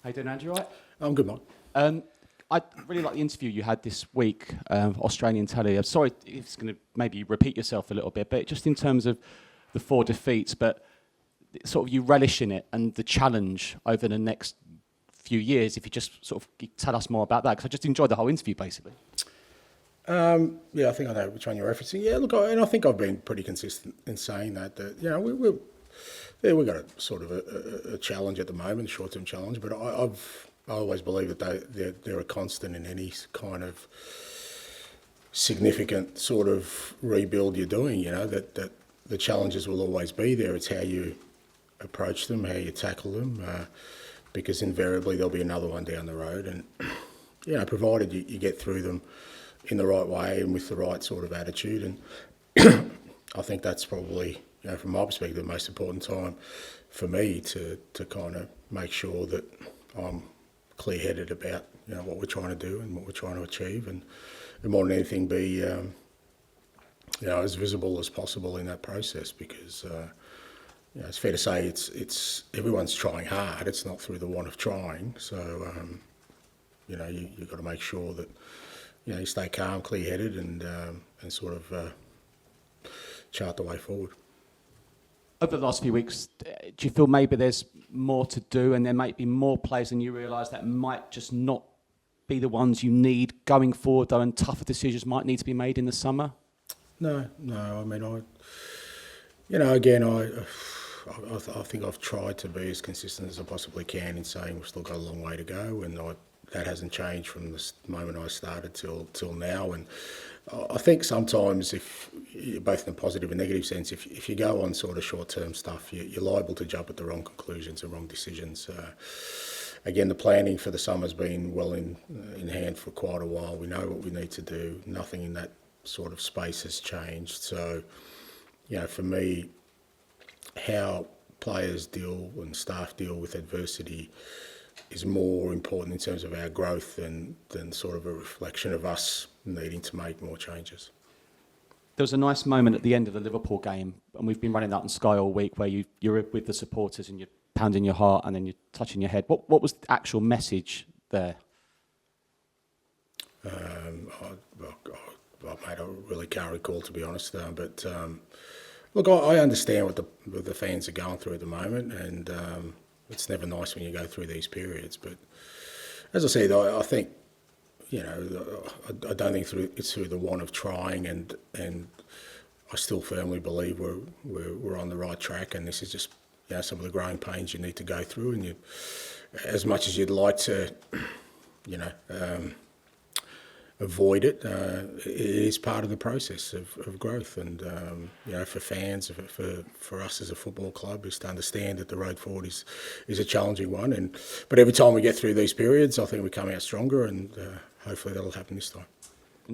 How you doing, Andrew? Right? I'm good, Mike. I really like the interview you had this week, Australian telly. I'm sorry if it's going to maybe repeat yourself a little bit, but just in terms of the 4 defeats, but sort of you relish in it and the challenge over the next few years, if you just sort of tell us more about that, because I just enjoyed the whole interview, basically. Yeah, I think I know which one you're referencing. Yeah, look, and I think I've been pretty consistent in saying that you know, we've got a sort of a challenge at the moment, a short-term challenge, but I always believe that they're a constant in any kind of significant sort of rebuild you're doing. You know, that the challenges will always be there. It's how you approach them, how you tackle them, because invariably there'll be another one down the road, and you know, provided you get through them in the right way and with the right sort of attitude. And I think that's probably, you know, from my perspective, the most important time for me to kind of make sure that I'm clear-headed about, you know, what we're trying to do and what we're trying to achieve, and more than anything be, you know, as visible as possible in that process, because you know, it's fair to say it's everyone's trying hard. It's not through the want of trying. So you know, you've got to make sure that, you know, you stay calm, clear-headed, and sort of chart the way forward. Over the last few weeks, do you feel maybe there's more to do, and there might be more players than you realise that might just not be the ones you need going forward, though, and tougher decisions might need to be made in the summer? No. I mean, you know, again, I think I've tried to be as consistent as I possibly can in saying we've still got a long way to go, and that hasn't changed from the moment I started till now. And I think sometimes, if both in a positive and negative sense, if you go on sort of short-term stuff, you're liable to jump at the wrong conclusions and wrong decisions. Again, the planning for the summer's been well in hand for quite a while. We know what we need to do. Nothing in that sort of space has changed. So, you know, for me, how players deal and staff deal with adversity is more important in terms of our growth than sort of a reflection of us needing to make more changes. There was a nice moment at the end of the Liverpool game, and we've been running that on Sky all week, where you're with the supporters and you're pounding your heart and then you're touching your head. What was the actual message there? Mate, I really can't recall, to be honest. But look, I understand what the fans are going through at the moment, and it's never nice when you go through these periods. But as I said, I think, you know, I don't think it's through the want of trying, and I still firmly believe we're on the right track, and this is just, you know, some of the growing pains you need to go through, and you, as much as you'd like to, you know, avoid it, it is part of the process of growth. And you know, for fans, for us as a football club, is to understand that the road forward is a challenging one. But every time we get through these periods, I think we come out stronger, and hopefully that'll happen this time.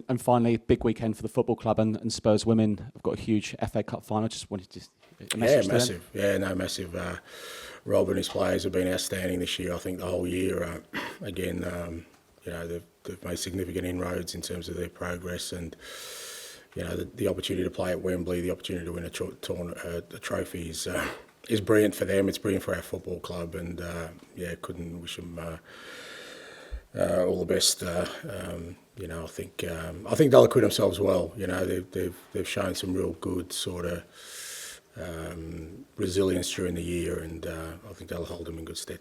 And finally, big weekend for the football club, and Spurs women have got a huge FA Cup final. Just wanted to massive. Yeah, no, massive. Rob and his players have been outstanding this year. I think the whole year. Again, you know, they've made significant inroads in terms of their progress, and you know, the opportunity to play at Wembley, the opportunity to win a trophy is brilliant for them. It's brilliant for our football club, and yeah, couldn't wish them all the best. You know, I think they'll acquit themselves well. You know, they've shown some real good sort of resilience during the year, and I think they'll hold them in good stead.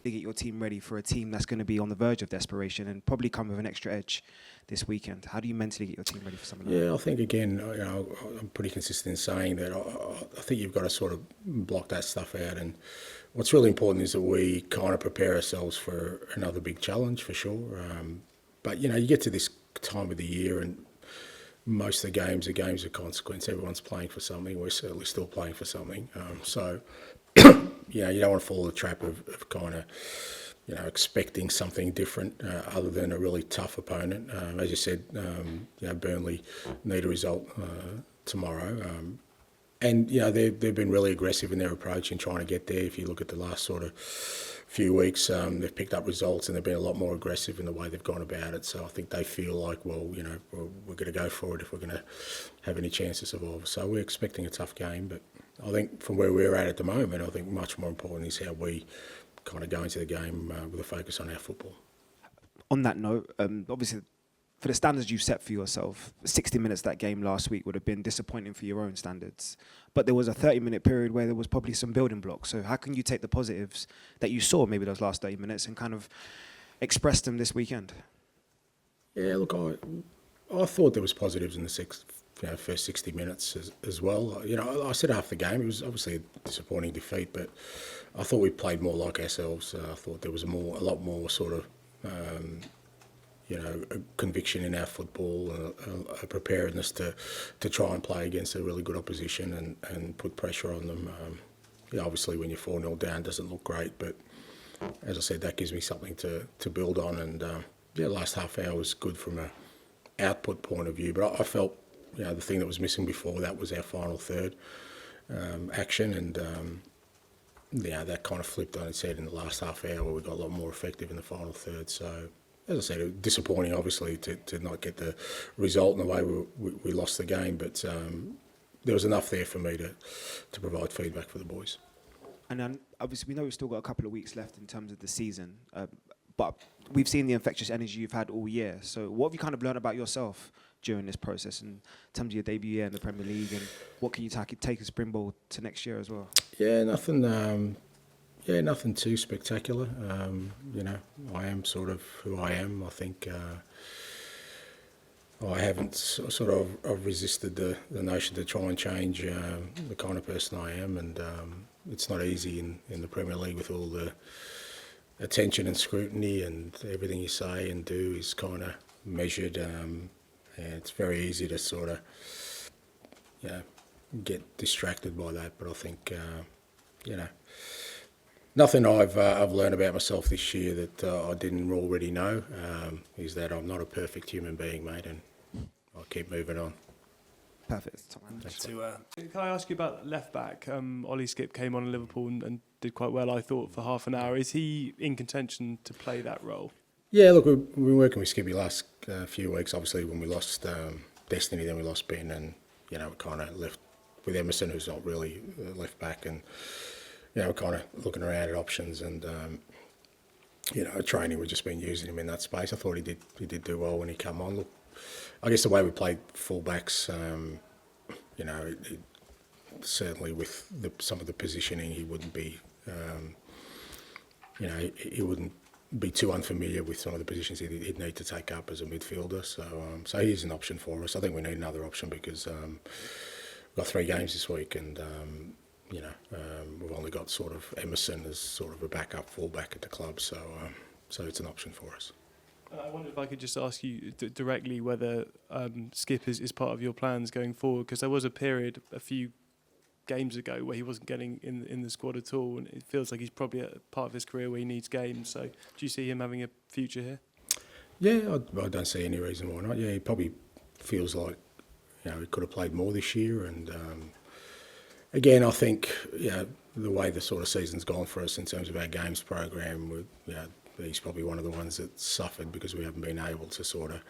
To get your team ready for a team that's going to be on the verge of desperation and probably come with an extra edge this weekend. How do you mentally get your team ready for something like that? Yeah, I think, again, you know, I'm pretty consistent in saying that I think you've got to sort of block that stuff out, and what's really important is that we kind of prepare ourselves for another big challenge, for sure. But, you know, you get to this time of the year, and most of the games are games of consequence. Everyone's playing for something. We're certainly still playing for something. So, you know, you don't want to fall in the trap of kind of, you know, expecting something different other than a really tough opponent. As you said, you know, Burnley need a result tomorrow. And, you know, they've been really aggressive in their approach in trying to get there. If you look at the last sort of few weeks, they've picked up results, and they've been a lot more aggressive in the way they've gone about it. So I think they feel like, well, you know, we're going to go for it if we're going to have any chance to survive. So we're expecting a tough game, but I think from where we're at the moment, I think much more important is how we kind of go into the game with a focus on our football. On that note, obviously, for the standards you've set for yourself, 60 minutes that game last week would have been disappointing for your own standards. But there was a 30-minute period where there was probably some building blocks. So how can you take the positives that you saw maybe those last 30 minutes and kind of express them this weekend? Yeah, look, I thought there was positives in the first 60 minutes as well. I said after the game, it was obviously a disappointing defeat, but I thought we played more like ourselves. I thought there was a lot more sort of, a conviction in our football, a preparedness to try and play against a really good opposition and put pressure on them. Obviously, when you're 4-0 down, it doesn't look great, but as I said, that gives me something to build on. And last half hour was good from a output point of view, but I felt the thing that was missing before that was our final third action, and that kind of flipped on its head in the last half hour where we got a lot more effective in the final third. So as I said, it was disappointing obviously to not get the result in the way we lost the game, but there was enough there for me to provide feedback for the boys. And then obviously we know we've still got a couple of weeks left in terms of the season, but we've seen the infectious energy you've had all year. So what have you kind of learned about yourself during this process in terms of your debut year in the Premier League, and what can you take as springboard to next year as well? Yeah, nothing too spectacular. I am sort of who I am. I think I haven't I've resisted the notion to try and change the kind of person I am, and it's not easy in the Premier League with all the attention and scrutiny, and everything you say and do is kind of measured. And it's very easy to sort of get distracted by that. But I think nothing I've learned about myself this year that I didn't already know is that I'm not a perfect human being, mate, and I'll keep moving on. Perfect. Can I ask you about left back? Ole Skipp came on in Liverpool and did quite well, I thought, for half an hour. Is he in contention to play that role? Yeah, look, we've been working with Skippy last few weeks. Obviously, when we lost Destiny, then we lost Ben, and we kind of left with Emerson, who's not really left back, and we're kind of looking around at options. And at training, we've just been using him in that space. I thought he did do well when he came on. Look, I guess the way we played fullbacks, certainly with some of the positioning, he wouldn't be, he wouldn't be too unfamiliar with some of the positions he'd need to take up as a midfielder. So he's an option for us. I think we need another option because we've got 3 games this week, and we've only got sort of Emerson as sort of a backup fullback at the club. So it's an option for us. I wonder if I could just ask you directly whether Skipp is part of your plans going forward, because there was a period a few games ago where he wasn't getting in the squad at all, and it feels like he's probably at a part of his career where he needs games. So do you see him having a future here? Yeah, I don't see any reason why not. Yeah, he probably feels like he could have played more this year, and again, I think the way the sort of season's gone for us in terms of our games program, he's probably one of the ones that suffered because we haven't been able to sort of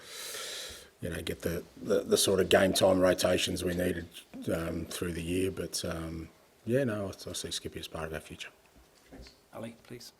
get the sort of game time rotations we needed through the year. But I see Skippy as part of our future. Thanks. Ali, please.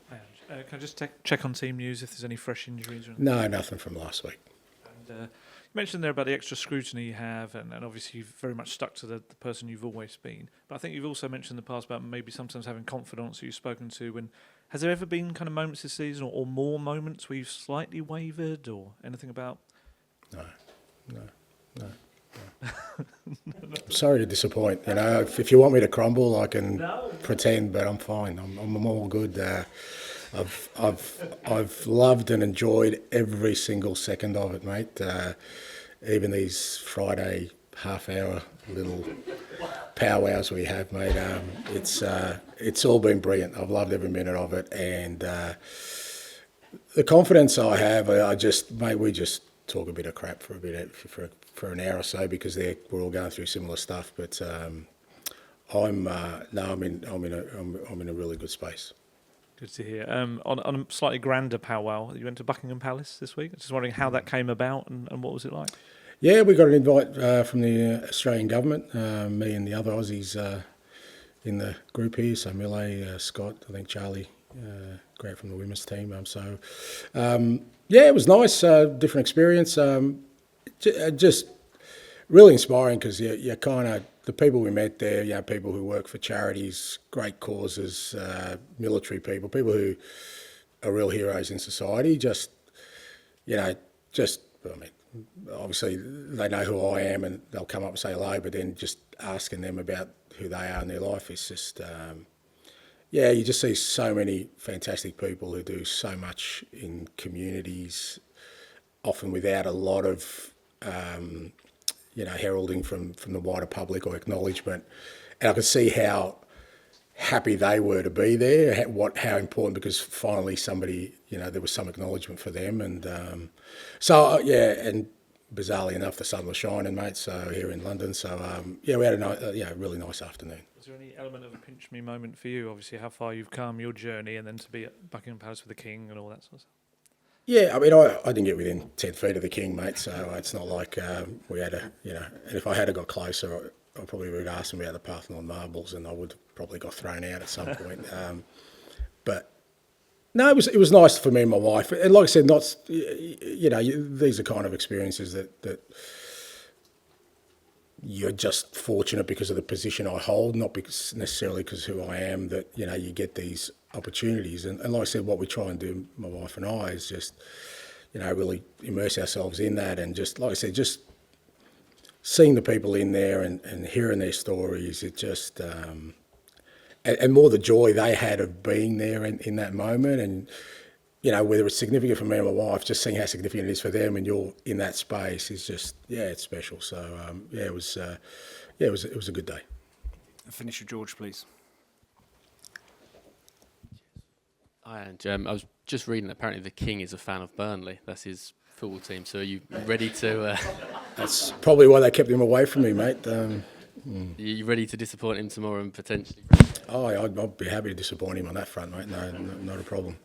Hi, Ange. Can I just check on team news if there's any fresh injuries? Or anything? No, nothing from last week. And you mentioned there about the extra scrutiny you have, and obviously you've very much stuck to the person you've always been. But I think you've also mentioned in the past about maybe sometimes having confidence that you've spoken to. And has there ever been kind of moments this season or more moments where you've slightly wavered or anything about? No. I'm sorry to disappoint. If you want me to crumble, I can pretend, but I'm fine. I'm all good. I've loved and enjoyed every single second of it, mate. Even these Friday half-hour little powwows we have, mate. It's all been brilliant. I've loved every minute of it, and the confidence I have, we just talk a bit of crap for an hour or so because we're all going through similar stuff. But I'm in a really good space. Good to hear. On a slightly grander powwow, you went to Buckingham Palace this week. Just wondering how that came about and what was it like? Yeah, we got an invite from the Australian government. Me and the other Aussies in the group here. So Millet, Scott, I think Charlie, Grant from the women's team. Yeah, it was nice, different experience. Just really inspiring because you kind of, the people we met there, people who work for charities, great causes, military people, people who are real heroes in society. Obviously they know who I am and they'll come up and say hello, but then just asking them about who they are in their life is just, you just see so many fantastic people who do so much in communities, often without a lot of, heralding from the wider public or acknowledgement. And I could see how happy they were to be there, how important, because finally somebody, there was some acknowledgement for them. And and bizarrely enough, the sun was shining, mate, so here in London. So, we had a really nice afternoon. Was there any element of a pinch me moment for you? Obviously, how far you've come, your journey, and then to be at Buckingham Palace with the King and all that sort of stuff? Yeah, I mean, I didn't get within 10 feet of the King, mate, so it's not like we had and if I had got closer, I probably would have asked him about the Parthenon marbles and I would have probably got thrown out at some point. But no, it was nice for me and my wife. And like I said, these are kind of experiences that you're just fortunate because of the position I hold, not because necessarily because who I am, that, you get these opportunities. And like I said, what we try and do, my wife and I, is just, really immerse ourselves in that. And just, like I said, just seeing the people in there and hearing their stories, it just, and more the joy they had of being there in that moment. And, whether it's significant for me and my wife, just seeing how significant it is for them and you're in that space is just, it's special. So, it was a good day. Finish with George, please. Hi, Ange. I was just reading that apparently the King is a fan of Burnley. That's his football team. So are you ready to... That's probably why they kept him away from me, mate. Are you ready to disappoint him tomorrow and potentially... I'd be happy to disappoint him on that front, mate. No, not a problem.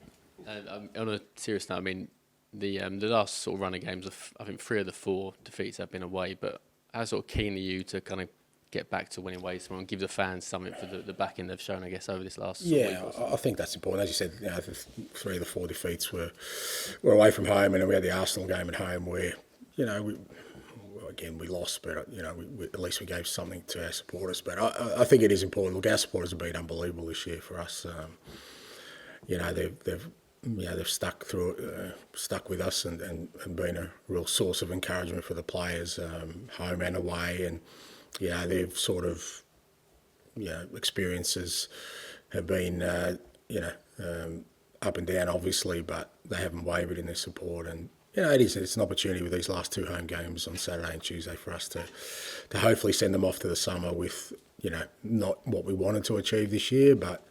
On a serious note, I mean, the last sort of run of games, I think 3 of the 4 defeats have been away, but how sort of keen are you to kind of get back to winning ways tomorrow and give the fans something for the backing they've shown, I guess, over this last week or so? I think that's important. As you said, 3 of the 4 defeats were away from home, and then we had the Arsenal game at home where, we lost, but we, at least we gave something to our supporters. But I think it is important. Look, our supporters have been unbelievable this year for us. They've stuck with us and been a real source of encouragement for the players, home and away. And they've sort of, experiences have been, up and down, obviously, but they haven't wavered in their support. And it's an opportunity with these last 2 home games on Saturday and Tuesday for us to hopefully send them off to the summer with, not what we wanted to achieve this year, but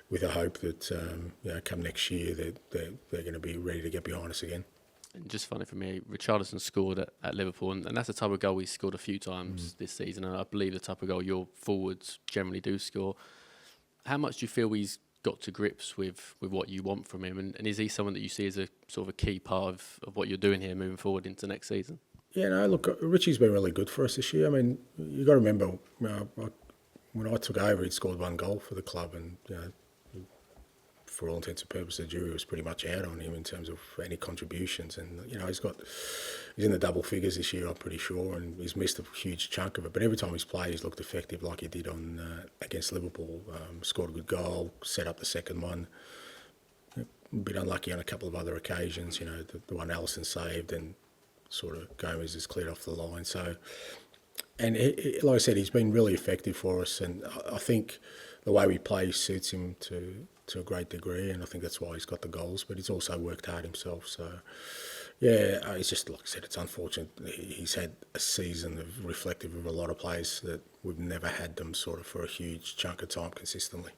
with a hope that come next year they're going to be ready to get behind us again. And just funny for me, Richarlison scored at Liverpool, and that's the type of goal he's scored a few times this season, and I believe the type of goal your forwards generally do score. How much do you feel he's got to grips with what you want from him, and is he someone that you see as a sort of a key part of what you're doing here moving forward into next season? Yeah, no, look, Richie's been really good for us this year. I mean, you've got to remember, when I took over, he'd scored 1 goal for the club, and for all intents and purposes, the jury was pretty much out on him in terms of any contributions. And he's in the double figures this year, I'm pretty sure, and he's missed a huge chunk of it. But every time he's played, he's looked effective, like he did on against Liverpool. Scored a good goal, set up the second one. A bit unlucky on a couple of other occasions. The one Alisson saved, and sort of Gomez has cleared off the line. So, and like I said, he's been really effective for us, and I think the way we play suits him to a great degree, and I think that's why he's got the goals, but he's also worked hard himself. So, it's just, like I said, it's unfortunate. He's had a season reflective of a lot of players that we've never had them sort of for a huge chunk of time consistently.